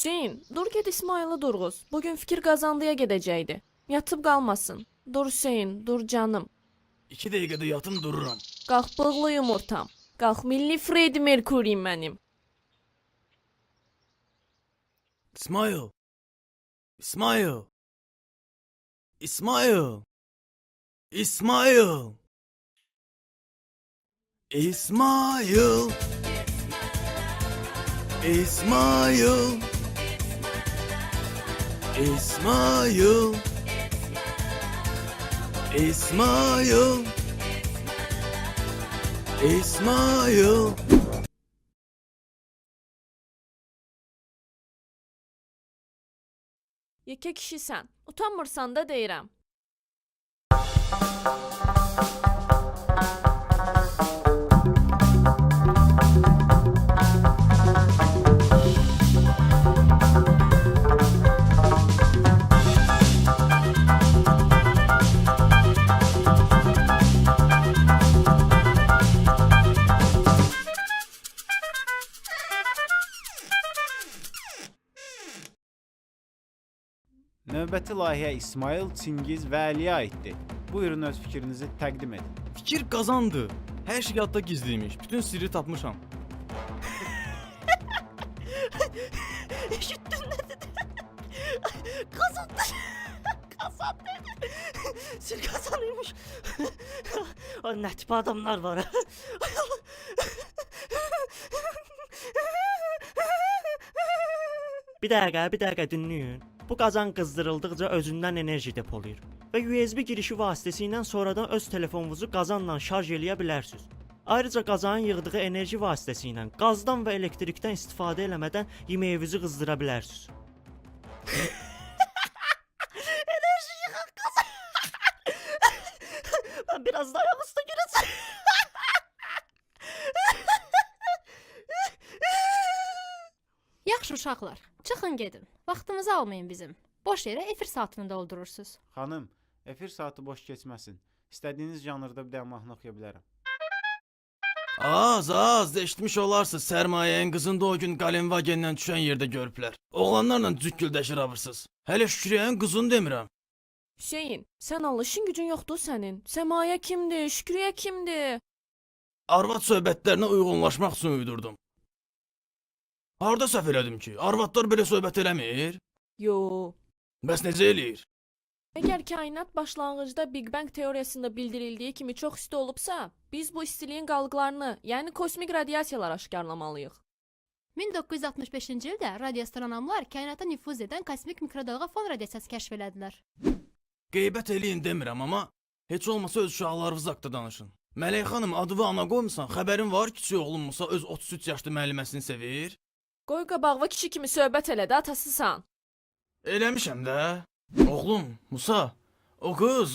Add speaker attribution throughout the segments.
Speaker 1: Hüseyin, dur get İsmail'i durğuz. Bugün fikir kazandıya gedəcəkdi. Yatıb qalmasın. Dur Hüseyin, dur canım.
Speaker 2: 2 dəqiqədə yatım dururam.
Speaker 1: Qalx bığlı yumurtam. Qalx milli Freddie Mercury'm mənim.
Speaker 2: İsmail. İsmail. İsmail. İsmail. İsmail. İsmail. İsmail. İsmail. İsmail.
Speaker 1: Yekə kişisən. Utanmırsan da deyirəm.
Speaker 3: Növbəti layihə İsmail, Çingiz və Əliyə aiddir. Buyurun öz fikrinizi təqdim edin.
Speaker 2: Fikir kazandı. Her şey hatta gizliymiş. Bütün sirri tapmışam.
Speaker 4: Eşittin ne dedi? Kazandı. Kazandı. Sir kazanıymış. Ay ne tip adamlar var. Ay Allah.
Speaker 5: Bir dəqiqə dinləyin. Bu qazan qızdırıldıqca özündən enerji depolayır və USB girişi vasitəsilə sonradan öz telefonunuzu qazanla şarj eləyə bilərsiniz. Ayrıca qazanın yığdığı enerji vasitəsilə qazdan və elektrikdən istifadə eləmədən yeməyinizi qızdıra bilərsiniz.
Speaker 4: Enerji yıkan kazan. Ben biraz daha ayaküstü gireceğim.
Speaker 6: Yaxşı uşaqlar, çıxın gedin. Vaxtımızı almayın bizim. Boş yerə efir saatını doldurursunuz.
Speaker 3: Xanım, efir saatı boş keçməsin. İstədiyiniz janrda bir də mahnı oxuya bilərəm.
Speaker 2: Az eşitmiş olarsınız. Sermayenin kızında o gün Galenvagen'den düşen yerde görüpler. Oğlanlarla cükküldeşir abırsız. Hele Şükriye'nin kızını demirəm.
Speaker 1: Hüseyin, sən alışın gücün yoxdur sənin. Səmaya kimdir? Şükriyə kimdir?
Speaker 2: Arvad söhbətlərinə uyğunlaşmaq üçün uydurdum. Harda səhv elədim ki? Arvadlar belə söhbət eləmir.
Speaker 1: Yo.
Speaker 2: Bəs necə eləyir?
Speaker 1: Əgər kainat başlanğıcda Big Bang teoriyasında bildirildiyi kimi çox isti olubsa, biz bu istiliyin qalğılarını, yəni kosmik radiasiyalar aşkarlamalıyıq.
Speaker 6: 1965-ci ildə radioastronomlar kainata nüfuz edən kosmik mikrodalğa fon radiasiyası kəşf elədilər.
Speaker 2: Qeybət eləyin demirəm, amma heç olmasa öz uşaqlarınız haqqında danışın. Mələk xanım, adı və ana qoymusan, xəbərin var kiçik oğlunmusa öz 33 yaşlı müəlliməsini sevir.
Speaker 1: Qoy qabağıva kişi kimi söhbət elə də atasısan.
Speaker 2: Eləmişəm də. Oğlum, Musa, o qız,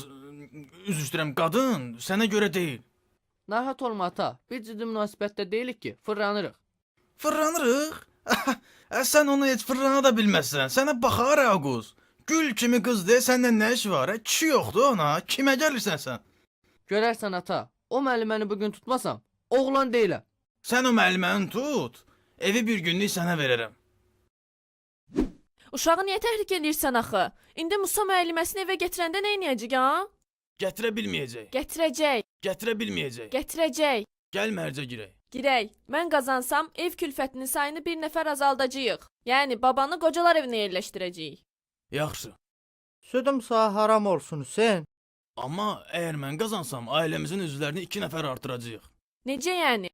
Speaker 2: üzr istəyirəm, qadın sənə görə deyil.
Speaker 7: Narahat olma ata. Bir ciddi münasibətdə deyilik ki, fırlanırıq.
Speaker 2: Fırlanırıq? Sən onu heç fırlana da bilməzsən. Sənə baxar ha qız. Gül kimi qızdır, səndən nə işi var? Kişi yoxdur ona. Kimə gəlirsən sən?
Speaker 7: Görərsən ata, o müəlliməni bugün tutmasam, oğlan deyiləm.
Speaker 2: Sən o müəlliməni tut. Evi bir günlük sənə verərəm.
Speaker 1: Uşağı niyə təhrik edirsən axı? İndi Musa müəlliməsini evə gətirəndə nə edəcək ha?
Speaker 2: Gətirə bilməyəcək.
Speaker 1: Gətirəcək,
Speaker 2: Gətirə bilməyəcək.
Speaker 1: gətirəcək.
Speaker 2: Gəl mərcə girək.
Speaker 1: Girək. Mən qazansam ev külfətinin sayını bir nəfər azaldacağıq. Yəni babanı qocalar evinə yerləşdirəcəyik.
Speaker 2: Yaxşı.
Speaker 8: Südüm sağ haram olsun Hüseyin.
Speaker 2: Amma əgər mən qazansam, ailəmizin üzvlərini 2 nəfər artıracağıq.
Speaker 1: Necə yəni?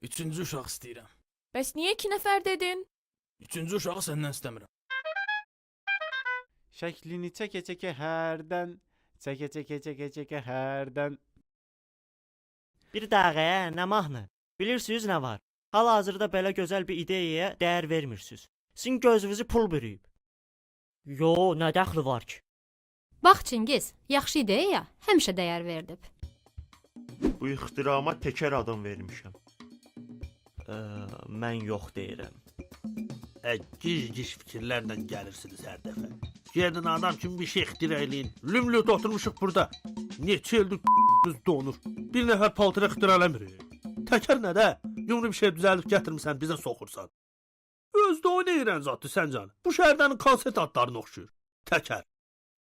Speaker 2: 3-cü uşaq istəyirəm.
Speaker 1: Bəs niyə 2 nəfər dedin?
Speaker 2: 3-cü uşağı səndən istəmirəm.
Speaker 3: Şəklini çəkə-çəkə hərdən, çəkə-çəkə hərdən.
Speaker 5: Bir dəqiqə, nə mahnı? Bilirsiniz nə var? Hal-hazırda belə gözəl bir ideyaya dəyər vermirsiniz. Sizin gözünüzü pul bürüyüb. Yo, nə dəxli var ki?
Speaker 6: Bax Çingiz, yaxşı ideyaya həmişə dəyər verdib.
Speaker 9: Bu ixtirama təkər adam vermişəm.
Speaker 5: Mən yox deyirəm.
Speaker 10: Giz fikirlərlə gəlirsiniz hər dəfə. Gedin adam kimi bir şey ixtira eləyin. Lümlüt oturmuşuq burada. Neçə ildir donur. Bir nəfər paltara ixtira eləmirik. Təkər nə də? Yumru bir şey düzəldib gətirmisən, bizə soxursan. Özdə o nə eyrən zatdı sən canı? Bu şəhərdən konsert adlarına oxşuyur. Təkər.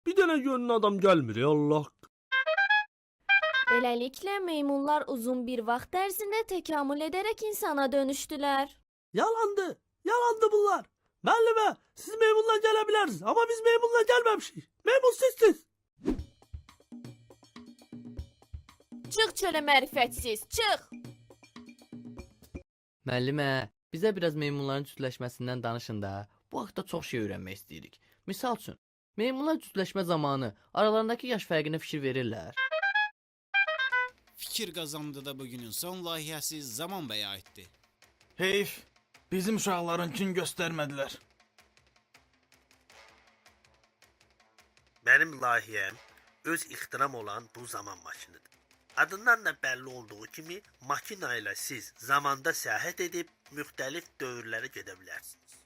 Speaker 10: Bir dənə yönlü adam gəlmir ya Allah.
Speaker 1: Beləliklə meymunlar uzun bir vaxt ərzində təkamül edərək insana dönüşdülər.
Speaker 10: Yalandı. Yalandı bunlar. Müəllimə, siz meymunla gələ bilərsiniz. Amma biz meymunla gəlməmişik. Meymun sizsiz.
Speaker 1: Çıx çölə mərifətsiz, çıx!
Speaker 7: Müəllimə, bizə biraz meymunların cütləşməsindən danışın da. Bu haqda çox şey öyrənmək istəyirik. Misal üçün, meymunlar cütləşmə zamanı aralarındakı yaş fərqinə fikir verirlər.
Speaker 3: Fikir qazandıda bugünün son layihəsi Zaman bəyə aiddir.
Speaker 2: Heyf, bizim uşaqlarınkini göstərmədilər.
Speaker 10: Mənim layihəm öz ixtiram olan bu zaman maşınıdır. Adından da bəlli olduğu kimi makina ilə siz zamanda səyahət edib müxtəlif dövrlərə gedə bilərsiniz.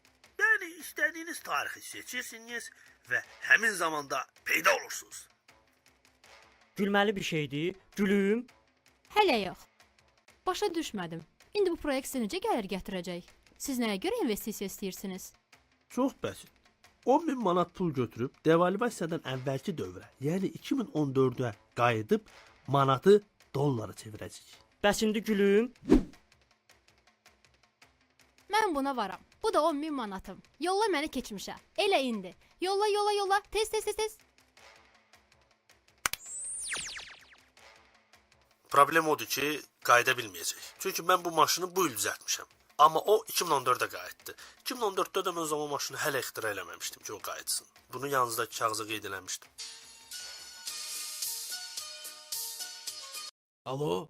Speaker 10: Yəni istədiyiniz tarixi seçirsiniz və həmin zamanda peyda olursunuz.
Speaker 5: Gülməli bir şeydir. Gülüm.
Speaker 6: Hələ yox. Başa düşmədim. İndi bu proyekt sizə necə gəlir gətirəcək? Siz nəyə görə investisiya istəyirsiniz?
Speaker 10: Çox bəsit. 10.000 manat pul götürüb devalvasiyadan əvvəlki dövrə, yəni 2014-ə qayıdıb manatı dollara çevirəcəyik.
Speaker 5: Bəs indi gülüm.
Speaker 6: Mən buna varam. Bu da 10.000 manatım. Yolla məni keçmişə. Elə indi. Yolla, yolla, yolla. Tez, tez, tez, tez.
Speaker 10: Problem odur ki, qayıda bilməyəcək. Çünki mən bu maşını bu il düzəltmişəm. Amma o 2014-də qayıtdı. 2014-də də mən o zaman maşını hələ ixtira eləməmişdim ki, o qayıtsın. Bunu yanınızdakı kağıza qeyd eləmişdim.
Speaker 2: Alo?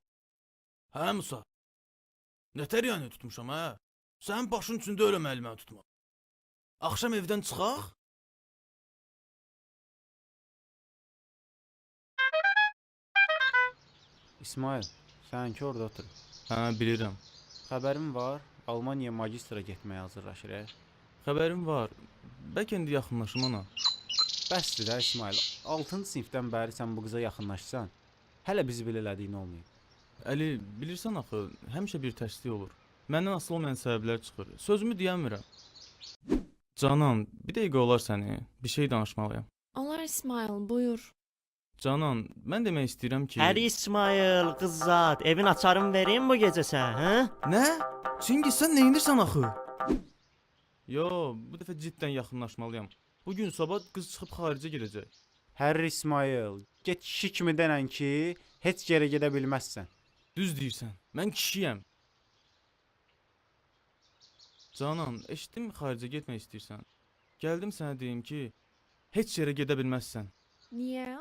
Speaker 2: Hə Musa? Nətər yəni tutmuşam hə? Sənin başın üçün də öyle müəlliməni tutmaq. Axşam evdən çıxaq?
Speaker 3: İsmail, sənki orada otur.
Speaker 2: Hə, bilirəm.
Speaker 3: Xəbərim var, Almaniya magistra getməyə hazırlaşır.
Speaker 2: Xəbərim var. Bəlkə indi yaxınlaşım ona.
Speaker 3: Bəsdir də İsmail. 6-cı sinifdən bəri sən bu qıza yaxınlaşsan, hələ bizi belə elədiyin olmayıb.
Speaker 2: Əli, bilirsən axı, həmişə bir tərslik olur. Məndən asılı olmayan səbəblər çıxır. Sözümü deyəmirəm. Canan, bir dəqiqə olar səni. Bir şey danışmalıyam.
Speaker 1: Olar İsmail, buyur.
Speaker 2: Canan, mən demək istəyirəm ki...
Speaker 5: Əri İsmail, qızzad, evin açarını vereyim bu gecə sən, hə?
Speaker 2: Nə? Çingiz, sən nə edirsən axı? Yo, bu dəfə ciddən yaxınlaşmalıyam. Bugün sabah qız çıxıb xaricə gedəcək.
Speaker 3: Hər İsmail, get kişi kimi denən ki, heç yerə gedə bilməzsən.
Speaker 2: Düz deyirsən, mən kişiyəm. Canan, eşitdin mi xaricə getmək istəyirsən? Gəldim sənə deyim ki, heç yerə gedə bilməzsən.
Speaker 1: Niyə?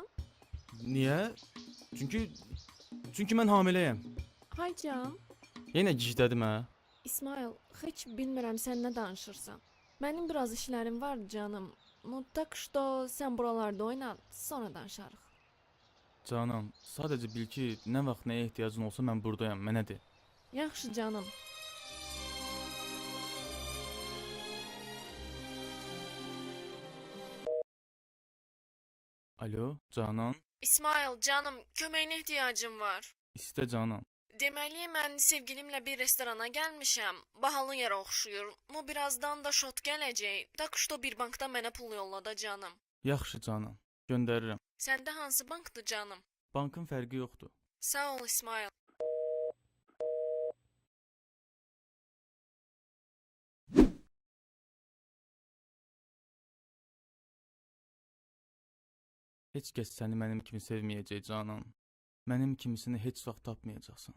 Speaker 2: Niyə? Çünki mən hamiləyəm.
Speaker 1: Hay can.
Speaker 2: Yenə giclədim hə?
Speaker 1: İsmail, heç bilmirəm sən nə danışırsan. Mənim biraz işlərim var canım. Ну так что sən buralarda oyna, sonra danışarıq.
Speaker 2: Canan, sadəcə bil ki, nə vaxt nəyə ehtiyacın olsa mən buradayam, mənə de.
Speaker 1: Yaxşı canım.
Speaker 2: Alo, Canan,
Speaker 1: İsmail canım, köməyinə ehtiyacım var.
Speaker 2: istə Canan.
Speaker 1: Deməli, mən sevgilimlə bir restorana gəlmişəm. Bahalı yerə oxşuyur. Bu birazdan da şot gələcək. Tak что bir bankdan mənə pul yolla da canım.
Speaker 2: Yaxşı Canan, göndərirəm.
Speaker 1: Səndə hansı bankdır canım?
Speaker 2: Bankın fərqi yoxdur.
Speaker 1: Sağ ol İsmail.
Speaker 2: Heç kəs səni mənim kimi sevməyəcək Canan. Mənim kimisini heç vaxt tapmayacaqsan.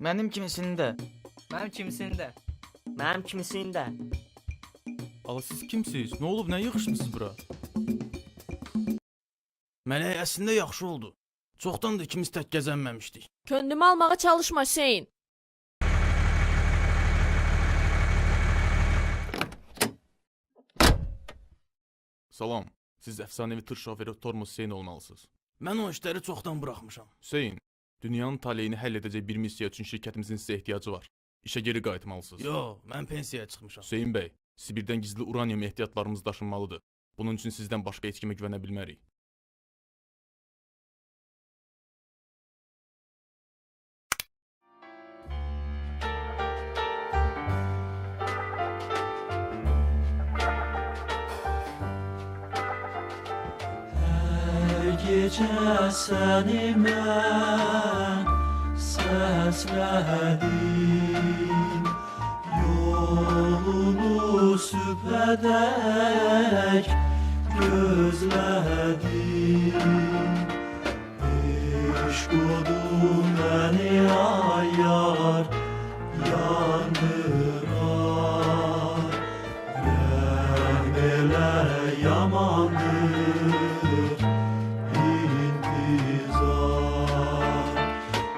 Speaker 8: Mənim kimisini də.
Speaker 7: Mənim kimisini də.
Speaker 5: Mənim kimisini də.
Speaker 2: Ala siz kimsiz? Nə olub, nə yığışmısınız bura? Mələk əslində yaxşı oldu. Çoxdan da ikimiz tək gəzənməmişdik.
Speaker 1: Könlümü almağa çalışma Hüseyin.
Speaker 2: Salam, siz əfsanəvi tır şoförü Tormuz Hüseyin olmalısınız. Mən o işləri çoxdan buraxmışam. Hüseyin, dünyanın taleyini həll edəcək bir missiya üçün şirkətimizin sizə ehtiyacı var. İşə geri qayıtmalısınız. Yo, mən pensiyaya çıxmışam. Hüseyin bəy, Sibirdən gizli uranyum ehtiyatlarımız daşınmalıdır. Bunun üçün sizdən başqa heç kimə güvənə bilmərik.
Speaker 11: gecə səni mən səslədim, yolunu sübhədək gözlədim. Eşq odu məni ayar, yar